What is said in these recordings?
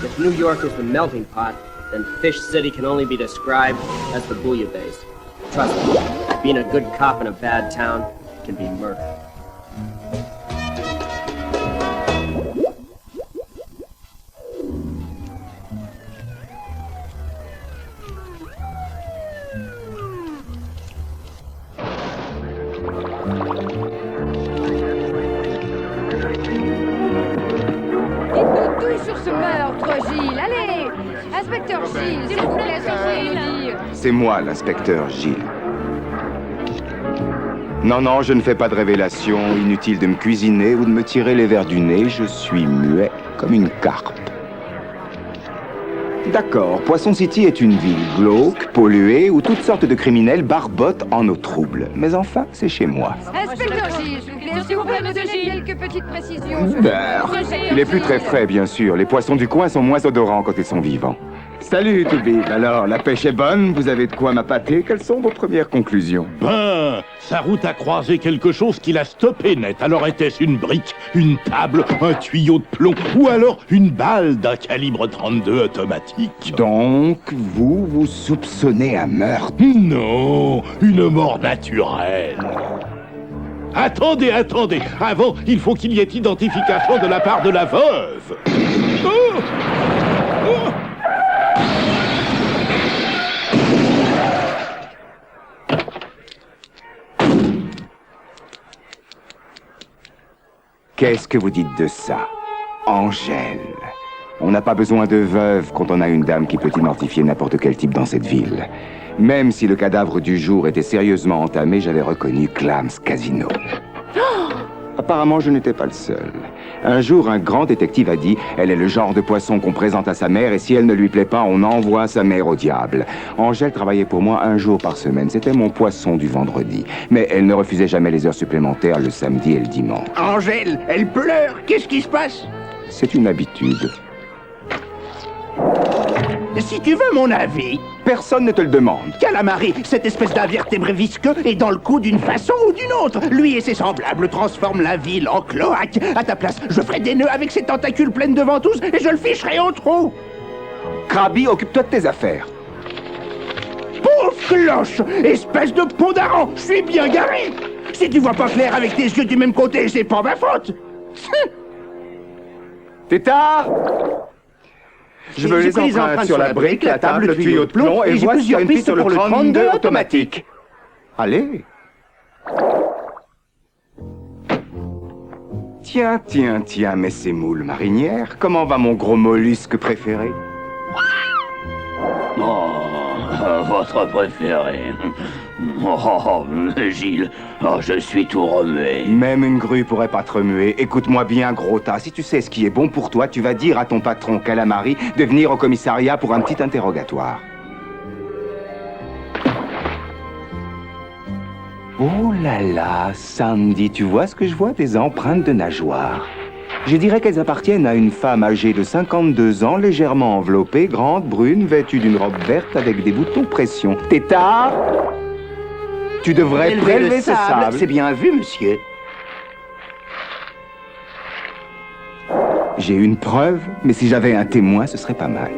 If New York is the melting pot, then Fish City can only be described as the bouillabaisse. Trust me, being a good cop in a bad town can be murder. Sur ce meurtre, Gilles, allez! Inspecteur Gilles, s'il vous plaît, sachez nous dire. C'est moi, l'inspecteur Gilles. Non, non, je ne fais pas de révélation. Inutile de me cuisiner ou de me tirer les vers du nez. Je suis muet comme une carpe. D'accord, Poisson City est une ville glauque, polluée, où toutes sortes de criminels barbotent en eau trouble. Mais enfin, c'est chez moi. Inspecteur Gilles, s'il vous plaît, me donner quelques petites précisions sur Il est plus très frais, bien sûr. Les poissons du coin sont moins odorants quand ils sont vivants. Salut, Toubib. Alors, la pêche est bonne, vous avez de quoi m'appâter. Quelles sont vos premières conclusions? Ben, sa route a croisé quelque chose qui l'a stoppé net. Alors était-ce une brique, une table, un tuyau de plomb ou alors une balle d'un calibre 32 automatique? Donc, vous soupçonnez un meurtre? Non, une mort naturelle. Attendez, attendez. Avant, il faut qu'il y ait identification de la part de la veuve. Oh! Oh! Qu'est-ce que vous dites de ça? Angèle. On n'a pas besoin de veuve quand on a une dame qui peut identifier n'importe quel type dans cette ville. Même si le cadavre du jour était sérieusement entamé, j'avais reconnu Clams Casino. Apparemment, je n'étais pas le seul. Un jour, un grand détective a dit « Elle est le genre de poisson qu'on présente à sa mère et si elle ne lui plaît pas, on envoie sa mère au diable. » Angèle travaillait pour moi 1 jour par semaine. C'était mon poisson du vendredi. Mais elle ne refusait jamais les heures supplémentaires le samedi et le dimanche. Angèle, elle pleure. Qu'est-ce qui se passe? C'est une habitude. Si tu veux mon avis... Personne ne te le demande. Calamari, cette espèce d'invertébré visqueux est dans le coup d'une façon ou d'une autre. Lui et ses semblables transforment la ville en cloaque. À ta place, je ferai des nœuds avec ses tentacules pleines de ventouses et je le ficherai au trou. Krabi, occupe-toi de tes affaires. Pauvre cloche! Espèce de pondaran! Je suis bien garé! Si tu vois pas clair avec tes yeux du même côté, c'est pas ma faute! Tétard! Je veux les empreintes sur la brique, la table, le tuyau de plomb et vois s'il y a une piste pour le 32 automatique. Allez. Tiens, tiens, tiens, mais ces moules marinières, comment va mon gros mollusque préféré? Oh, votre préféré. Oh, Gilles, oh, je suis tout remué. Même une grue pourrait pas te remuer. Écoute-moi bien, gros tas. Si tu sais ce qui est bon pour toi, tu vas dire à ton patron Calamari de venir au commissariat pour un petit interrogatoire. Oh là là, Sandy, tu vois ce que je vois? Des empreintes de nageoires. Je dirais qu'elles appartiennent à une femme âgée de 52 ans, légèrement enveloppée, grande, brune, vêtue d'une robe verte avec des boutons pression. Tétard! Tu devrais prélever ce sable. C'est bien vu, monsieur. J'ai une preuve, mais si j'avais un témoin, ce serait pas mal.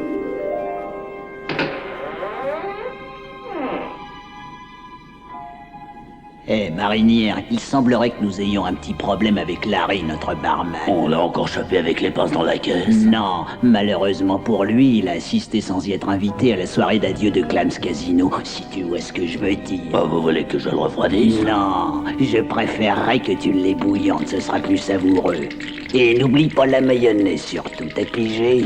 Eh, marinière, il semblerait que nous ayons un petit problème avec Larry, notre barman. On l'a encore chopé avec les pinces dans la caisse. Non, malheureusement pour lui, il a assisté sans y être invité à la soirée d'adieu de Clams Casino, si tu vois ce que je veux dire. Oh, vous voulez que je le refroidisse? Non, je préférerais que tu l'aies bouillante, ce sera plus savoureux. Et n'oublie pas la mayonnaise surtout, t'as pigé?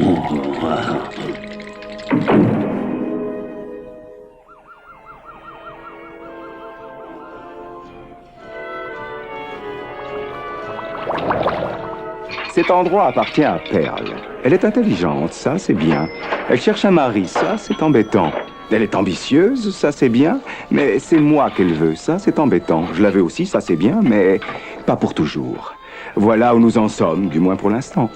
Cet endroit appartient à Pearl. Elle est intelligente, ça c'est bien. Elle cherche un mari, ça c'est embêtant. Elle est ambitieuse, ça c'est bien, mais c'est moi qu'elle veut, ça c'est embêtant. Je la veux aussi, ça c'est bien, mais pas pour toujours. Voilà où nous en sommes, du moins pour l'instant.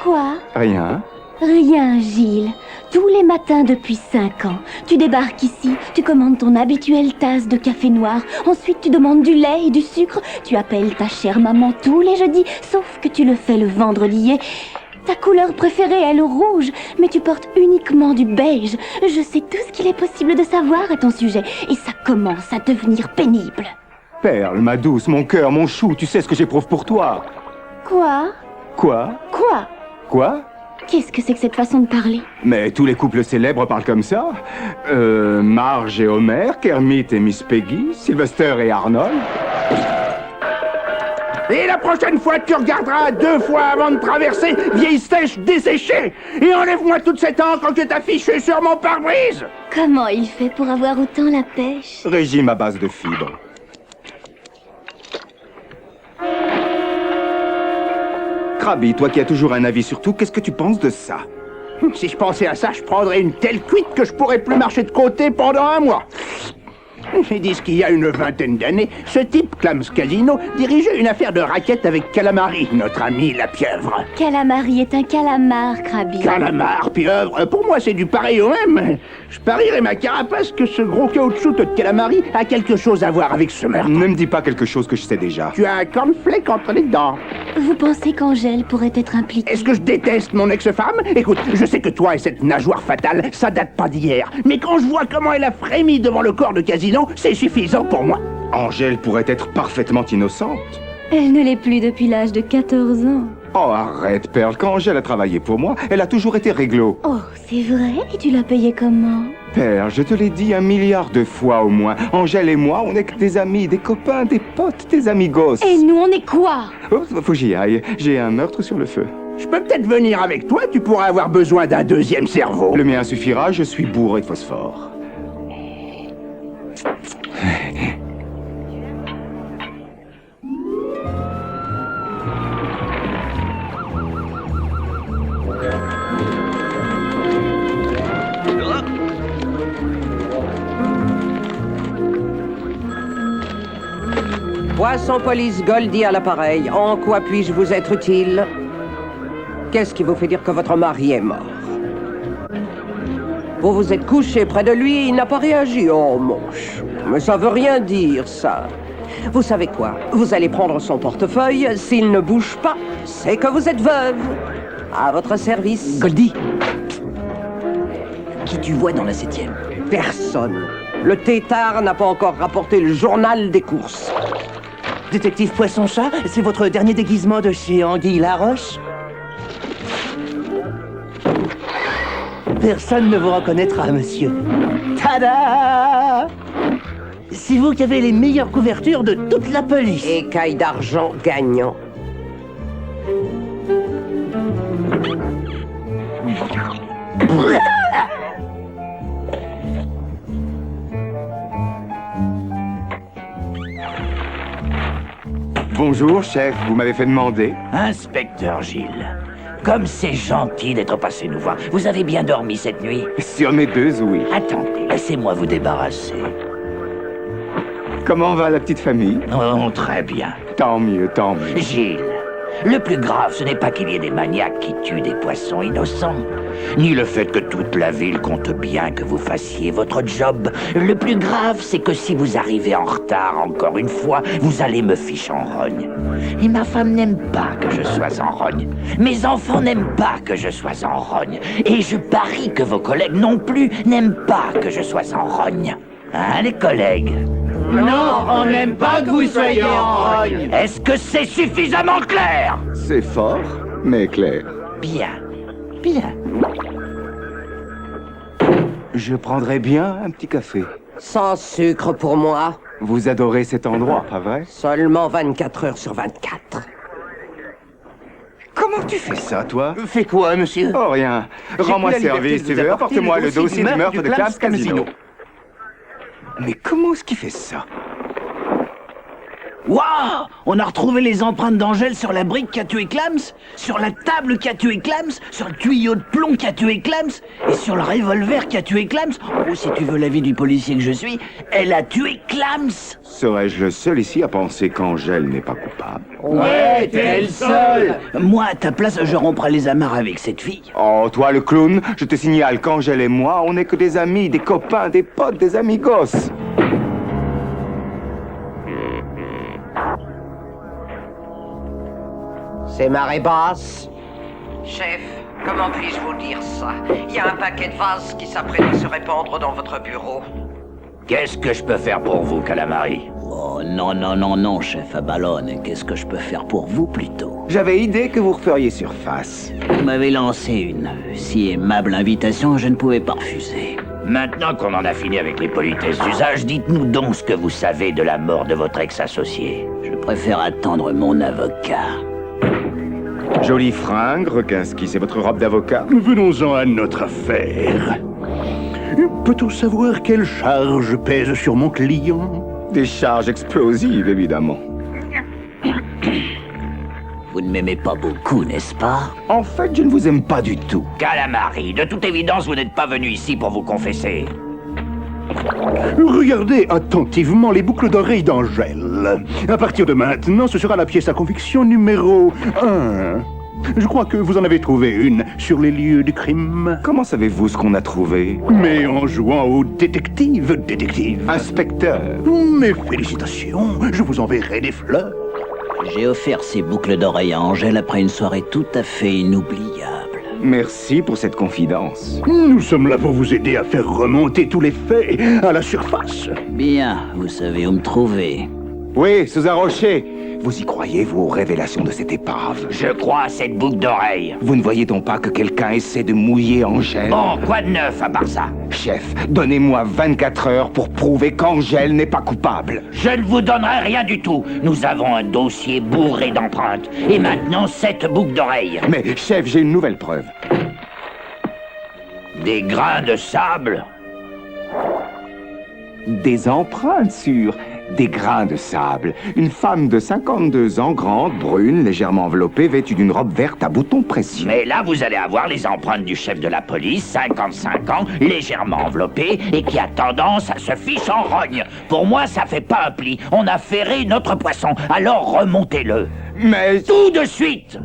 Quoi? Rien. Rien, Gilles. Tous les matins depuis 5 ans, tu débarques ici, tu commandes ton habituelle tasse de café noir, ensuite tu demandes du lait et du sucre, tu appelles ta chère maman tous les jeudis, sauf que tu le fais le vendredi et... Ta couleur préférée est le rouge, mais tu portes uniquement du beige. Je sais tout ce qu'il est possible de savoir à ton sujet, et ça commence à devenir pénible. Perle, ma douce, mon cœur, mon chou, tu sais ce que j'éprouve pour toi. Quoi? Quoi? Quoi? Quoi? Qu'est-ce que c'est que cette façon de parler? Mais tous les couples célèbres parlent comme ça. Marge et Homer, Kermit et Miss Peggy, Sylvester et Arnold. Et la prochaine fois, tu regarderas 2 fois avant de traverser, vieille sèche desséchée. Et enlève-moi toute cette encre que t'as fichée sur mon pare-brise. Comment il fait pour avoir autant la pêche? Régime à base de fibres. Krabi, toi qui as toujours un avis sur tout, qu'est-ce que tu penses de ça? Si je pensais à ça, je prendrais une telle cuite que je pourrais plus marcher de côté pendant 1 mois. Ils disent qu'il y a une 20aine d'années, ce type, Clams Casino, dirigeait une affaire de raquette avec Calamari, notre ami la pieuvre. Calamari est un calamar, Krabi. Calamar, pieuvre, pour moi c'est du pareil au même. Je parierais ma carapace que ce gros caoutchouc de Calamari a quelque chose à voir avec ce meurtre. Ne me dis pas quelque chose que je sais déjà. Tu as un cornflake entre les dents. Vous pensez qu'Angèle pourrait être impliquée? Est-ce que je déteste mon ex-femme? Écoute, je sais que toi et cette nageoire fatale, ça date pas d'hier. Mais quand je vois comment elle a frémi devant le corps de Casino, c'est suffisant pour moi. Angèle pourrait être parfaitement innocente. Elle ne l'est plus depuis l'âge de 14 ans. Oh, arrête, Perle. Quand Angèle a travaillé pour moi, elle a toujours été réglo. Oh, c'est vrai? Et tu l'as payé comment? Perle, je te l'ai dit 1 milliard de fois au moins. Angèle et moi, on est que des amis, des copains, des potes, des amigos. Et nous, on est quoi? Oh, faut que j'y aille. J'ai un meurtre sur le feu. Je peux peut-être venir avec toi, tu pourras avoir besoin d'un 2e cerveau. Le mien suffira, je suis bourré de phosphore. Poisson Police Goldie à l'appareil. En quoi puis-je vous être utile? Qu'est-ce qui vous fait dire que votre mari est mort? Vous vous êtes couché près de lui et il n'a pas réagi. Oh, moche. Mais ça veut rien dire, ça. Vous savez quoi? Vous allez prendre son portefeuille. S'il ne bouge pas, c'est que vous êtes veuve. À votre service. Goldie, qui tu vois dans la 7e? Personne. Le tétard n'a pas encore rapporté le journal des courses. Détective Poisson-Chat, c'est votre dernier déguisement de chez Anguille Laroche? Personne ne vous reconnaîtra, monsieur. Tada! C'est vous qui avez les meilleures couvertures de toute la police. Écaille d'argent gagnant. Bonjour, chef, vous m'avez fait demander. Inspecteur Gilles, comme c'est gentil d'être passé nous voir. Vous avez bien dormi cette nuit? Sur mes 2, oui. Attendez, laissez-moi vous débarrasser. Comment va la petite famille? Oh, très bien. Tant mieux, tant mieux. Gilles, le plus grave, ce n'est pas qu'il y ait des maniaques qui tuent des poissons innocents, ni le fait que toute la ville compte bien que vous fassiez votre job. Le plus grave, c'est que si vous arrivez en retard encore une fois, vous allez me ficher en rogne. Et ma femme n'aime pas que je sois en rogne. Mes enfants n'aiment pas que je sois en rogne. Et je parie que vos collègues non plus n'aiment pas que je sois en rogne. Hein, les collègues? Non, on n'aime pas que vous soyez en rogne. Est-ce que c'est suffisamment clair? C'est fort, mais clair. Bien, bien. Je prendrais bien un petit café. Sans sucre pour moi. Vous adorez cet endroit, pas vrai? Seulement 24 heures sur 24. Comment tu fais ça, toi? Fais quoi, monsieur? Oh, rien. J'ai Rends-moi pris la service, liberté de tu vous veux. apporter Apporte-moi le le dossier du meurtre de Clams Clams Casino. Mais comment est-ce qu'il fait ça? Waouh! On a retrouvé les empreintes d'Angèle sur la brique qui a tué Clams, sur la table qui a tué Clams, sur le tuyau de plomb qui a tué Clams, et sur le revolver qui a tué Clams. Oh, si tu veux l'avis du policier que je suis, elle a tué Clams! Serais-je le seul ici à penser qu'Angèle n'est pas coupable? Ouais, t'es le seul! Moi, à ta place, je romprai les amarres avec cette fille. Oh, toi le clown, je te signale qu'Angèle et moi, on n'est que des amis, des copains, des potes, des amigos. C'est marée basse. Chef, comment puis-je vous dire ça? Il y a un paquet de vases qui s'apprête à se répandre dans votre bureau. Qu'est-ce que je peux faire pour vous, Calamari? Oh, non, chef à ballonne. Qu'est-ce que je peux faire pour vous, plutôt? J'avais idée que vous referiez surface. Vous m'avez lancé une si aimable invitation, je ne pouvais pas refuser. Maintenant qu'on en a fini avec les politesses d'usage, dites-nous donc ce que vous savez de la mort de votre ex-associé. Je préfère attendre mon avocat. Jolie fringue, Rekinski, c'est votre robe d'avocat? Venons-en à notre affaire. Peut-on savoir quelle charge pèse sur mon client? Des charges explosives, évidemment. Vous ne m'aimez pas beaucoup, n'est-ce pas? En fait, je ne vous aime pas du tout. Calamari, de toute évidence, vous n'êtes pas venu ici pour vous confesser. Regardez attentivement les boucles d'oreilles d'Angèle. À partir de maintenant, ce sera la pièce à conviction numéro 1. Je crois que vous en avez trouvé une sur les lieux du crime. Comment savez-vous ce qu'on a trouvé? Mais en jouant au détective. Inspecteur. Mes félicitations, je vous enverrai des fleurs. J'ai offert ces boucles d'oreilles à Angèle après une soirée tout à fait inoubliable. Merci pour cette confidence. Nous sommes là pour vous aider à faire remonter tous les faits à la surface. Bien, vous savez où me trouver. Oui, sous un rocher. Vous y croyez, vous, aux révélations de cette épave? Je crois à cette boucle d'oreille. Vous ne voyez donc pas que quelqu'un essaie de mouiller Angèle? Bon, quoi de neuf à part ça? Chef, donnez-moi 24 heures pour prouver qu'Angèle n'est pas coupable. Je ne vous donnerai rien du tout. Nous avons un dossier bourré d'empreintes. Et maintenant, cette boucle d'oreille. Mais, chef, j'ai une nouvelle preuve. Des grains de sable? Des empreintes sur des grains de sable. Une femme de 52 ans, grande, brune, légèrement enveloppée, vêtue d'une robe verte à boutons précieux. Mais là, vous allez avoir les empreintes du chef de la police, 55 ans, légèrement enveloppé, et qui a tendance à se fiche en rogne. Pour moi, ça fait pas un pli. On a ferré notre poisson, alors remontez-le. Mais... Tout de suite!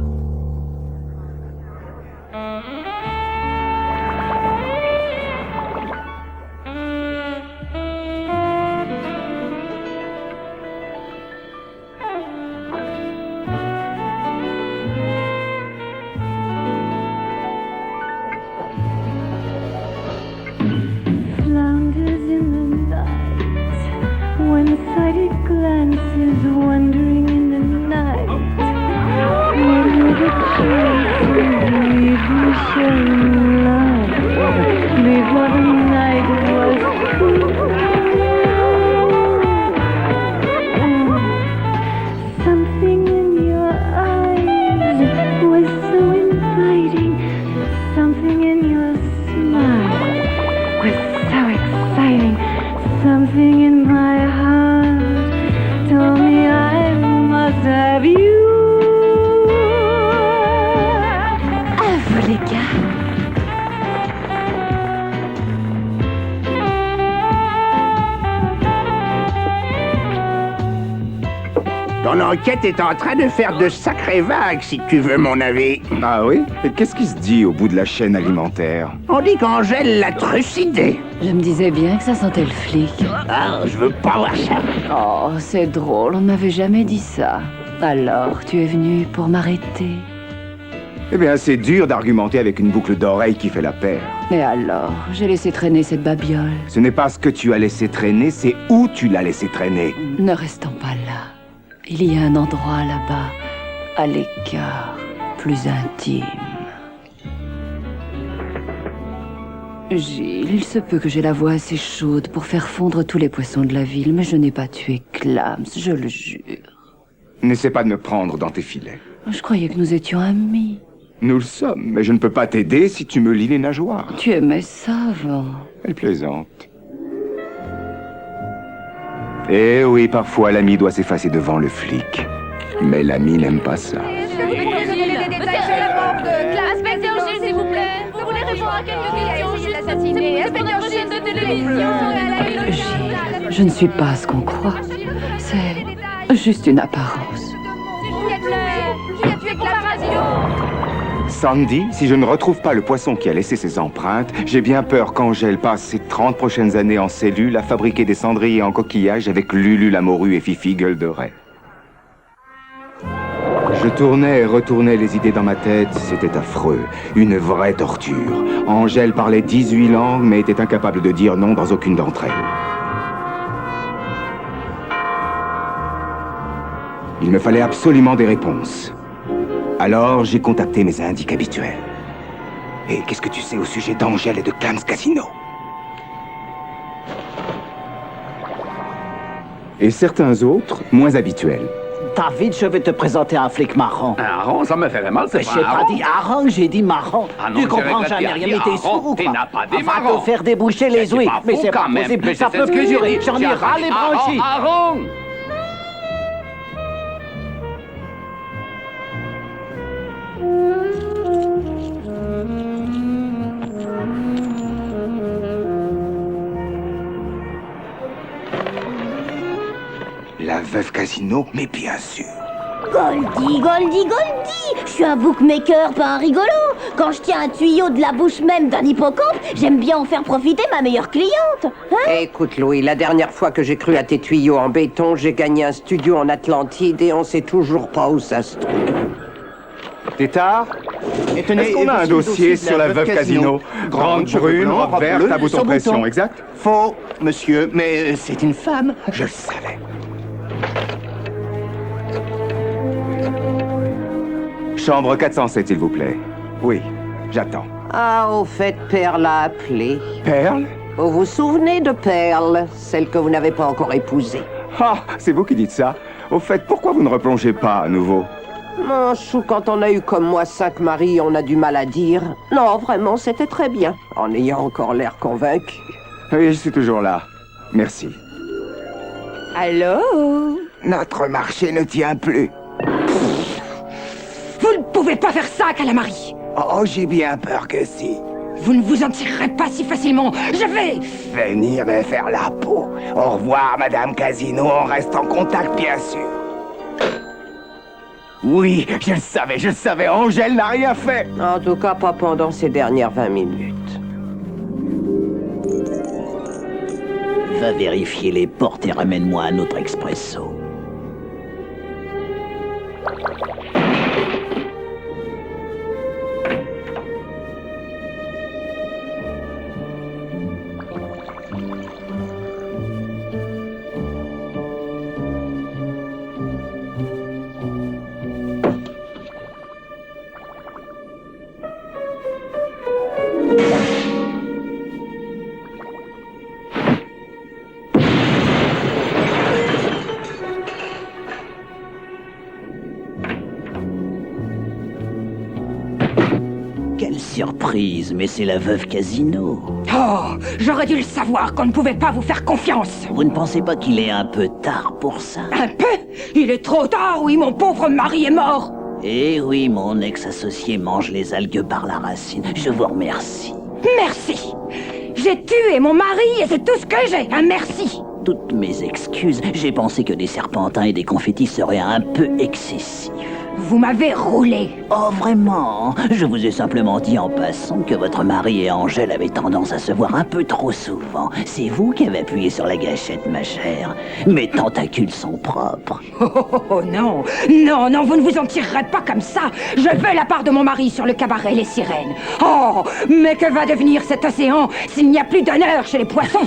Ton enquête est en train de faire de sacrées vagues, si tu veux mon avis. Ah oui? Et qu'est-ce qui se dit au bout de la chaîne alimentaire? On dit qu'Angèle l'a trucidé. Je me disais bien que ça sentait le flic. Ah, je veux pas voir ça. Oh, c'est drôle, on ne m'avait jamais dit ça. Alors, tu es venu pour m'arrêter? Eh bien, c'est dur d'argumenter avec une boucle d'oreille qui fait la paire. Et alors, j'ai laissé traîner cette babiole. Ce n'est pas ce que tu as laissé traîner, c'est où tu l'as laissé traîner. Ne restons pas là. Il y a un endroit là-bas, à l'écart, plus intime. Gilles, il se peut que j'ai la voix assez chaude pour faire fondre tous les poissons de la ville, mais je n'ai pas tué Clams, je le jure. N'essaie pas de me prendre dans tes filets. Je croyais que nous étions amis. Nous le sommes, mais je ne peux pas t'aider si tu me lis les nageoires. Tu aimais ça avant. Elle plaisante. Eh oui, parfois l'ami doit s'effacer devant le flic. Mais l'ami n'aime pas ça. Inspecteur Gilles, s'il vous plaît. Vous voulez répondre à quelques questions juste assassiné. Est-ce que notre chaîne de télévision Gilles, je ne suis pas ce qu'on croit. C'est juste une apparence. Juliette, tu es Casino. Sandy, si je ne retrouve pas le poisson qui a laissé ses empreintes, j'ai bien peur qu'Angèle passe ses 30 prochaines années en cellule à fabriquer des cendriers en coquillage avec Lulu la morue et Fifi gueule de raie. Je tournais et retournais les idées dans ma tête, c'était affreux, une vraie torture. Angèle parlait 18 langues, mais était incapable de dire non dans aucune d'entre elles. Il me fallait absolument des réponses. Alors, j'ai contacté mes indices habituels. Et qu'est-ce que tu sais au sujet d'Angèle et de Clams Casino? Et certains autres, moins habituels. David, je vais te présenter un flic marron. Marron, ça me fait mal, c'est J'ai pas dit hareng, j'ai dit marron. Ah non, tu comprends jamais rien, mais t'es sourd ou t'es quoi? n'a pas dit Va marron. te faire déboucher les ouïes. Mais c'est pas possible, ça peut plus durer. J'en ai ras les branchies. Marron. La veuve Casino, mais bien sûr. Goldie, Goldie, Goldie! Je suis un bookmaker, pas un rigolo. Quand je tiens un tuyau de la bouche même d'un hippocampe, j'aime bien en faire profiter ma meilleure cliente. Hein? Écoute, Louis, la dernière fois que j'ai cru à tes tuyaux en béton, j'ai gagné un studio en Atlantide et on sait toujours pas où ça se trouve. Tétard, est-ce qu'on a un dossier sur la veuve Casino? Grande brune, robe verte, à bouton pression, exact? Faux, monsieur, mais c'est une femme. Je le savais. Chambre 407, s'il vous plaît. Oui, j'attends. Ah, au fait, Perle a appelé. Perle? Vous vous souvenez de Perle, celle que vous n'avez pas encore épousée? Ah, c'est vous qui dites ça. Au fait, pourquoi vous ne replongez pas à nouveau? Non, chou, quand on a eu comme moi 5 maris, on a du mal à dire. Non, vraiment, c'était très bien, en ayant encore l'air convaincu. Oui, je suis toujours là. Merci. Allô? Notre marché ne tient plus. Vous ne pouvez pas faire ça, Calamari. Oh, j'ai bien peur que si. Vous ne vous en tirerez pas si facilement. Je vais... Venir me faire la peau. Au revoir, Madame Casino. On reste en contact, bien sûr. Oui, je le savais. Angèle n'a rien fait. En tout cas, pas pendant ces dernières 20 minutes. Va vérifier les portes et ramène-moi un autre expresso. Quelle surprise, mais c'est la veuve Casino. Oh, j'aurais dû le savoir qu'on ne pouvait pas vous faire confiance. Vous ne pensez pas qu'il est un peu tard pour ça? Un peu? Il est trop tard, oui, mon pauvre mari est mort. Eh oui, mon ex-associé mange les algues par la racine. Je vous remercie. Merci. J'ai tué mon mari et c'est tout ce que j'ai. Un merci. Toutes mes excuses, j'ai pensé que des serpentins et des confettis seraient un peu excessifs. Vous m'avez roulé. Oh, vraiment? Je vous ai simplement dit en passant que votre mari et Angèle avaient tendance à se voir un peu trop souvent. C'est vous qui avez appuyé sur la gâchette, ma chère. Mes tentacules sont propres. Oh non, non, non, vous ne vous en tirerez pas comme ça. Je veux la part de mon mari sur le cabaret Les Sirènes. Oh, mais que va devenir cet océan s'il n'y a plus d'honneur chez les poissons?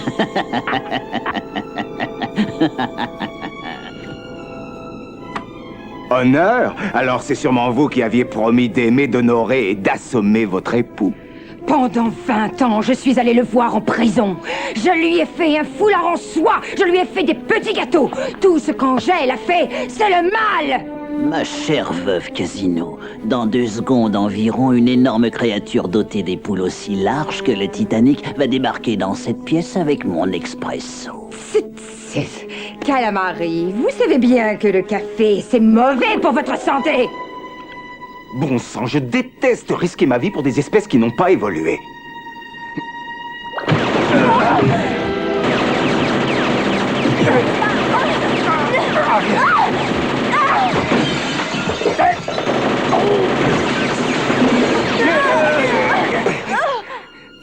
Honneur? Alors c'est sûrement vous qui aviez promis d'aimer, d'honorer et d'assommer votre époux. Pendant 20 ans, je suis allée le voir en prison. Je lui ai fait un foulard en soie. Je lui ai fait des petits gâteaux. Tout ce qu'Angèle a fait, c'est le mal. Ma chère veuve Casino, dans 2 secondes environ, une énorme créature dotée d'épaules aussi larges que le Titanic va débarquer dans cette pièce avec mon expresso. Calamari, vous savez bien que le café, c'est mauvais pour votre santé. Bon sang, je déteste risquer ma vie pour des espèces qui n'ont pas évolué.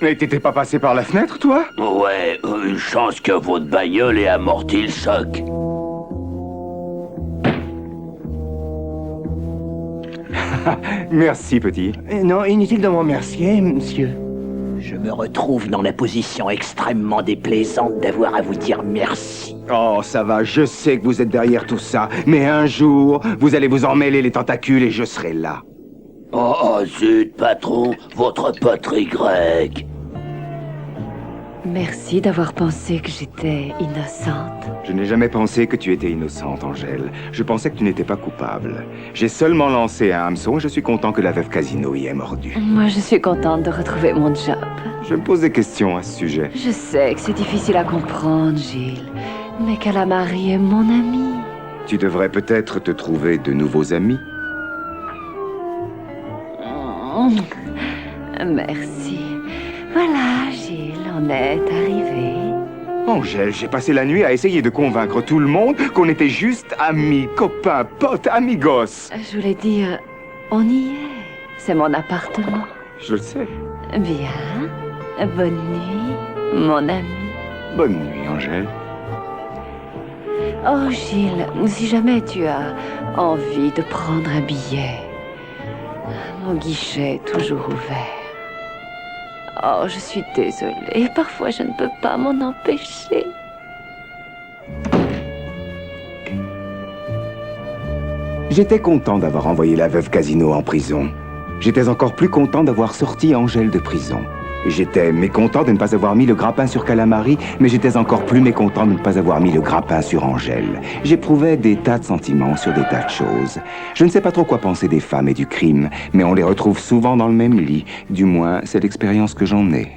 Mais t'étais pas passé par la fenêtre, toi? Ouais, une chance que votre bagnole ait amorti le choc. Merci, petit. Non, inutile de me remercier, monsieur. Je me retrouve dans la position extrêmement déplaisante d'avoir à vous dire merci. Oh, ça va, je sais que vous êtes derrière tout ça, mais un jour, vous allez vous en mêler les tentacules et je serai là. Oh zut, patron, votre poterie grecque. Merci d'avoir pensé que j'étais innocente. Je n'ai jamais pensé que tu étais innocente, Angèle. Je pensais que tu n'étais pas coupable. J'ai seulement lancé un hameçon et je suis content que la veuve Casino y ait mordu. Moi, je suis contente de retrouver mon job. Je me pose des questions à ce sujet. Je sais que c'est difficile à comprendre, Gilles, mais Calamari est mon ami. Tu devrais peut-être te trouver de nouveaux amis. Merci. Voilà, Gilles, on est arrivé. Angèle, j'ai passé la nuit à essayer de convaincre tout le monde qu'on était juste amis, copains, potes, amigos. Je voulais dire, on y est. C'est mon appartement. Je le sais. Bien. Bonne nuit, mon ami. Bonne nuit, Angèle. Oh, Gilles, si jamais tu as envie de prendre un billet, mon guichet est toujours ouvert. Oh, je suis désolée. Parfois, je ne peux pas m'en empêcher. J'étais content d'avoir envoyé la veuve Casino en prison. J'étais encore plus content d'avoir sorti Angèle de prison. J'étais mécontent de ne pas avoir mis le grappin sur Calamari, mais j'étais encore plus mécontent de ne pas avoir mis le grappin sur Angèle. J'éprouvais des tas de sentiments sur des tas de choses. Je ne sais pas trop quoi penser des femmes et du crime, mais on les retrouve souvent dans le même lit. Du moins, c'est l'expérience que j'en ai.